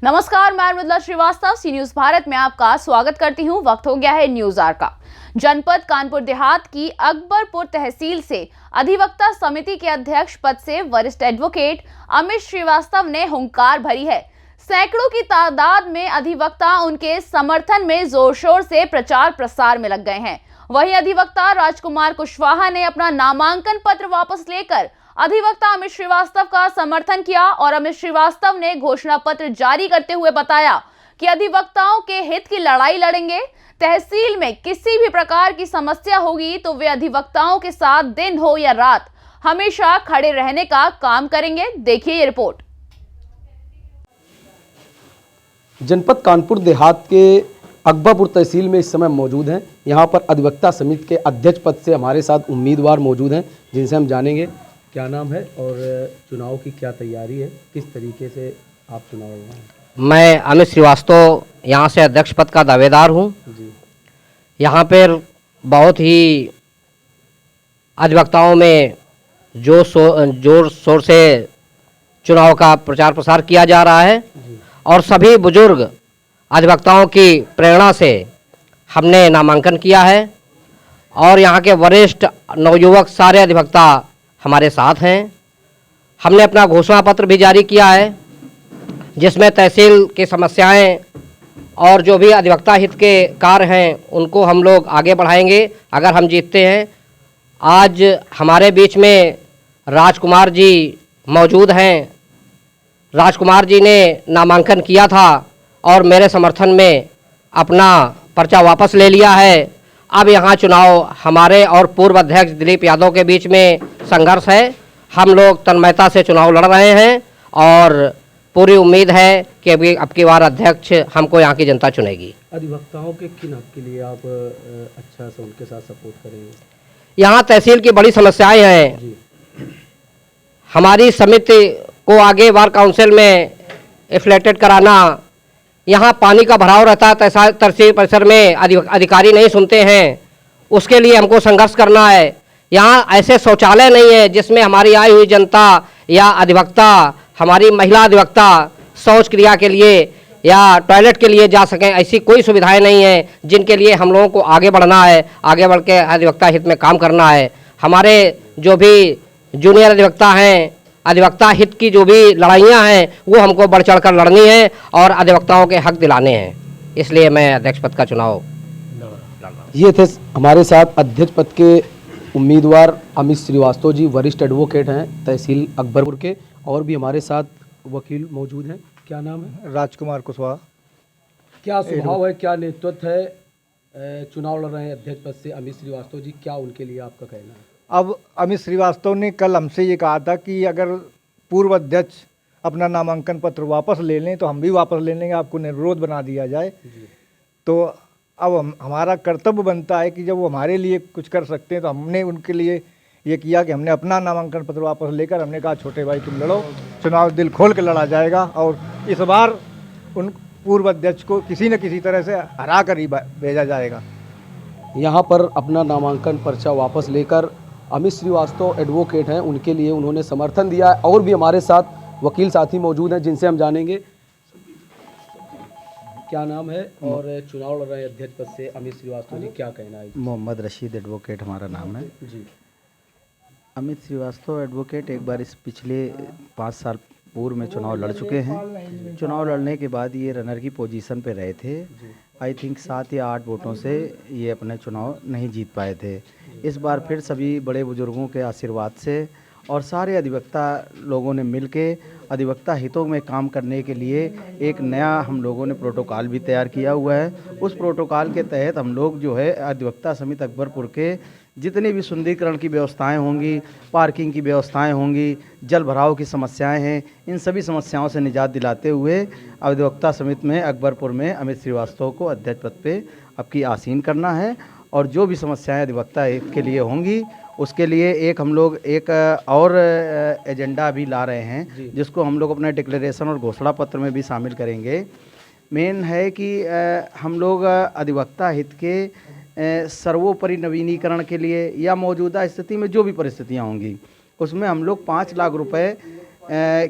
नमस्कार, मैं मृदुला श्रीवास्तव सी न्यूज भारत में आपका स्वागत करती हूं। वक्त हो गया है न्यूज आवर का। जनपद कानपुर देहात की अकबरपुर तहसील से अधिवक्ता समिति के अध्यक्ष पद से वरिष्ठ एडवोकेट अमित श्रीवास्तव ने हुंकार भरी है। सैकड़ों की तादाद में अधिवक्ता उनके समर्थन में जोर शोर से प्रचार प्रसार में लग गए हैं। वहीं अधिवक्ता राजकुमार कुशवाहा ने अपना नामांकन पत्र वापस लेकर अधिवक्ता अमित श्रीवास्तव का समर्थन किया और अमित श्रीवास्तव ने घोषणा पत्र जारी करते हुए बताया कि अधिवक्ताओं के हित की लड़ाई लड़ेंगे। तहसील में किसी भी प्रकार की समस्या होगी तो वे अधिवक्ताओं के साथ दिन हो या रात हमेशा खड़े रहने का काम करेंगे। देखिए ये रिपोर्ट। जनपद कानपुर देहात के अकबरपुर तहसील में इस समय मौजूद हैं। यहाँ पर अधिवक्ता समिति के अध्यक्ष पद से हमारे साथ उम्मीदवार मौजूद हैं, जिनसे हम जानेंगे क्या नाम है और चुनाव की क्या तैयारी है, किस तरीके से आप चुनाव लड़ रहे हैं। मैं अमित श्रीवास्तव यहाँ से अध्यक्ष पद का दावेदार हूँ। यहाँ पर बहुत ही अधिवक्ताओं में जोर शोर से चुनाव का प्रचार प्रसार किया जा रहा है और सभी बुजुर्ग अधिवक्ताओं की प्रेरणा से हमने नामांकन किया है और यहाँ के वरिष्ठ नवयुवक सारे अधिवक्ता हमारे साथ हैं। हमने अपना घोषणा पत्र भी जारी किया है, जिसमें तहसील की समस्याएं और जो भी अधिवक्ता हित के कार्य हैं उनको हम लोग आगे बढ़ाएंगे अगर हम जीतते हैं। आज हमारे बीच में राजकुमार जी मौजूद हैं। राजकुमार जी ने नामांकन किया था और मेरे समर्थन में अपना पर्चा वापस ले लिया है। अब यहाँ चुनाव हमारे और पूर्व अध्यक्ष दिलीप यादव के बीच में संघर्ष है। हम लोग तन्मयता से चुनाव लड़ रहे हैं और पूरी उम्मीद है कि अब की बार अध्यक्ष हमको यहाँ की जनता चुनेगी। अधिवक्ताओं के किन हक के लिए आप अच्छा से उनके साथ सपोर्ट करेंगे? यहाँ तहसील की बड़ी समस्याएं हैं। हमारी समिति को आगे बार काउंसिल में एफिलेटेड कराना, यहाँ पानी का भराव रहता है तहसील परिसर में, अधिकारी नहीं सुनते हैं, उसके लिए हमको संघर्ष करना है। यहाँ ऐसे शौचालय नहीं है जिसमें हमारी आई हुई जनता या अधिवक्ता, हमारी महिला अधिवक्ता शौच क्रिया के लिए या टॉयलेट के लिए जा सकें। ऐसी कोई सुविधाएं नहीं है जिनके लिए हम लोगों को आगे बढ़ना है, आगे बढ़ के अधिवक्ता हित में काम करना है। हमारे जो भी जूनियर अधिवक्ता हैं, अधिवक्ता हित की जो भी लड़ाइयाँ हैं वो हमको बढ़ चढ़ कर लड़नी है और अधिवक्ताओं के हक दिलाने हैं। इसलिए मैं अध्यक्ष पद का चुनाव लड़ रहा हूँ। ये थे हमारे साथ अध्यक्ष पद के उम्मीदवार अमित श्रीवास्तव जी, वरिष्ठ एडवोकेट हैं तहसील अकबरपुर के। और भी हमारे साथ वकील मौजूद हैं। क्या नाम है? राजकुमार कुशवाहा। क्या स्वभाव है, क्या नेतृत्व है? चुनाव लड़ रहे हैं अध्यक्ष पद से अमित श्रीवास्तव जी, क्या उनके लिए आपका कहना है? अब अमित श्रीवास्तव ने कल हमसे ये कहा था कि अगर पूर्व अध्यक्ष अपना नामांकन पत्र वापस ले लें तो हम भी वापस ले लेंगे, आपको निर्विरोध बना दिया जाए। तो अब हमारा कर्तव्य बनता है कि जब वो हमारे लिए कुछ कर सकते हैं तो हमने उनके लिए ये किया कि हमने अपना नामांकन पत्र वापस लेकर हमने कहा छोटे भाई तुम लड़ो, चुनाव दिल खोल के लड़ा जाएगा और इस बार उन पूर्व अध्यक्ष को किसी न किसी तरह से हरा कर ही भेजा जाएगा। यहाँ पर अपना नामांकन पर्चा वापस लेकर अमित श्रीवास्तव एडवोकेट हैं, उनके लिए उन्होंने समर्थन दिया है। और भी हमारे साथ वकील साथी मौजूद हैं जिनसे हम जानेंगे क्या नाम है और चुनाव लड़ रहे हैं अध्यक्ष पद से अमित श्रीवास्तव जी, क्या कहना है? मोहम्मद रशीद एडवोकेट हमारा नाम है जी। अमित श्रीवास्तव एडवोकेट एक बार इस पिछले 5 साल पूर्व में चुनाव लड़ चुके हैं। चुनाव लड़ने के बाद ये रनर की पोजीशन पे रहे थे। आई थिंक 7 या 8 वोटों से ये अपने चुनाव नहीं जीत पाए थे। इस बार फिर सभी बड़े बुजुर्गों के आशीर्वाद से और सारे अधिवक्ता लोगों ने मिलके अधिवक्ता हितों में काम करने के लिए एक नया हम लोगों ने प्रोटोकॉल भी तैयार किया हुआ है। उस प्रोटोकॉल के तहत हम लोग जो है अधिवक्ता समिति अकबरपुर के जितनी भी सुंदरीकरण की व्यवस्थाएं होंगी, पार्किंग की व्यवस्थाएं होंगी, जल भराव की समस्याएं हैं, इन सभी समस्याओं से निजात दिलाते हुए अधिवक्ता समिति में अकबरपुर में अमित श्रीवास्तव को अध्यक्ष पद पे अब की आसीन करना है। और जो भी समस्याएं अधिवक्ता के लिए होंगी उसके लिए एक हम लोग एक और एजेंडा भी ला रहे हैं, जिसको हम लोग अपने डिक्लेरेशन और घोषणा पत्र में भी शामिल करेंगे। मेन है कि हम लोग अधिवक्ता हित के सर्वोपरि नवीनीकरण के लिए या मौजूदा स्थिति में जो भी परिस्थितियां होंगी उसमें हम लोग 5 लाख रुपए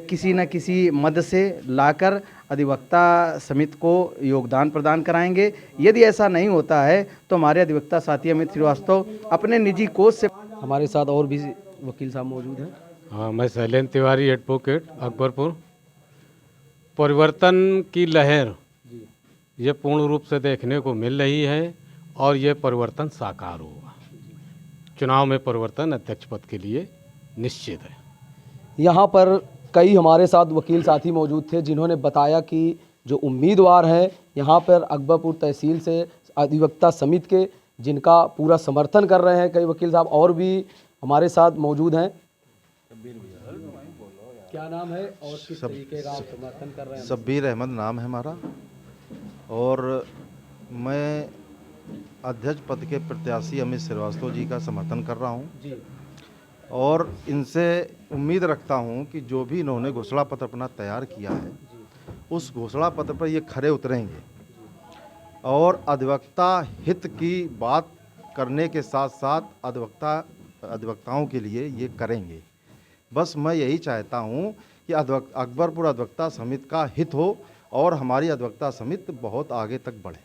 किसी न किसी मद से लाकर अधिवक्ता समिति को योगदान प्रदान कराएंगे। यदि ऐसा नहीं होता है तो हमारे अधिवक्ता साथी अमित श्रीवास्तव अपने निजी कोष से। हमारे साथ और भी वकील साहब मौजूद हैं। हाँ, मैं शैलेंद्र तिवारी एडवोकेट अकबरपुर। परिवर्तन की लहर ये पूर्ण रूप से देखने को मिल रही है और ये परिवर्तन साकार होगा। चुनाव में परिवर्तन अध्यक्ष पद के लिए निश्चित है। यहाँ पर कई हमारे साथ वकील साथी मौजूद थे जिन्होंने बताया कि जो उम्मीदवार हैं यहाँ पर अकबरपुर तहसील से अधिवक्ता समिति के, जिनका पूरा समर्थन कर रहे हैं कई वकील साहब और भी हमारे साथ मौजूद हैं। क्या नाम है और किस तरीके का आप समर्थन कर रहे हैं? शब्बीर अहमद नाम है हमारा और मैं अध्यक्ष पद के प्रत्याशी अमित श्रीवास्तव जी का समर्थन कर रहा हूं जी। और इनसे उम्मीद रखता हूं कि जो भी इन्होंने घोषणा पत्र अपना तैयार किया है उस घोषणा पत्र पर ये खरे उतरेंगे और अधिवक्ता हित की बात करने के साथ साथ अधिवक्ताओं के लिए ये करेंगे। बस मैं यही चाहता हूं कि अकबरपुर अधिवक्ता समिति का हित हो और हमारी अधिवक्ता समिति बहुत आगे तक बढ़े।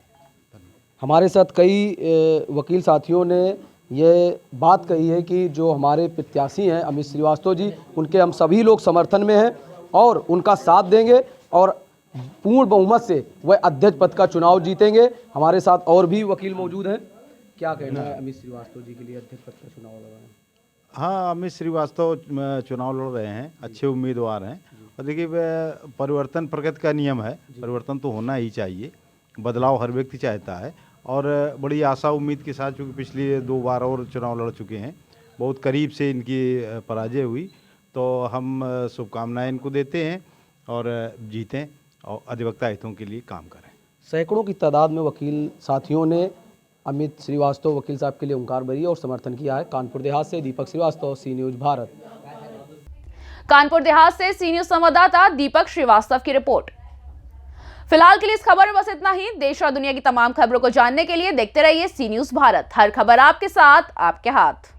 हमारे साथ कई वकील साथियों ने ये बात कही है कि जो हमारे प्रत्याशी हैं अमित श्रीवास्तव जी, उनके हम सभी लोग समर्थन में हैं और उनका साथ देंगे और पूर्ण बहुमत से वह अध्यक्ष पद का चुनाव जीतेंगे। हमारे साथ और भी वकील मौजूद हैं। क्या कहना है अमित श्रीवास्तव जी के लिए अध्यक्ष पद का चुनाव लड़ रहे हैं? हाँ, अमित श्रीवास्तव चुनाव लड़ रहे हैं, अच्छे उम्मीदवार हैं और देखिए परिवर्तन प्रगति का नियम है, परिवर्तन तो होना ही चाहिए, बदलाव हर व्यक्ति चाहता है और बड़ी आशा उम्मीद के साथ, चूँकि पिछली 2 बार और चुनाव लड़ चुके हैं, बहुत करीब से इनकी पराजय हुई, तो हम शुभकामनाएं इनको देते हैं और जीतें और अधिवक्ता हितों के लिए काम करें। सैकड़ों की तादाद में वकील साथियों ने अमित श्रीवास्तव वकील साहब के लिए ओंकार भरी और समर्थन किया है। कानपुर देहात से दीपक श्रीवास्तव, सी न्यूज़ भारत। कानपुर देहात से सी न्यूज़ संवाददाता दीपक श्रीवास्तव की रिपोर्ट। फिलहाल के लिए इस खबर में बस इतना ही। देश और दुनिया की तमाम खबरों को जानने के लिए देखते रहिए सी न्यूज़ भारत। हर खबर आपके साथ, आपके हाथ।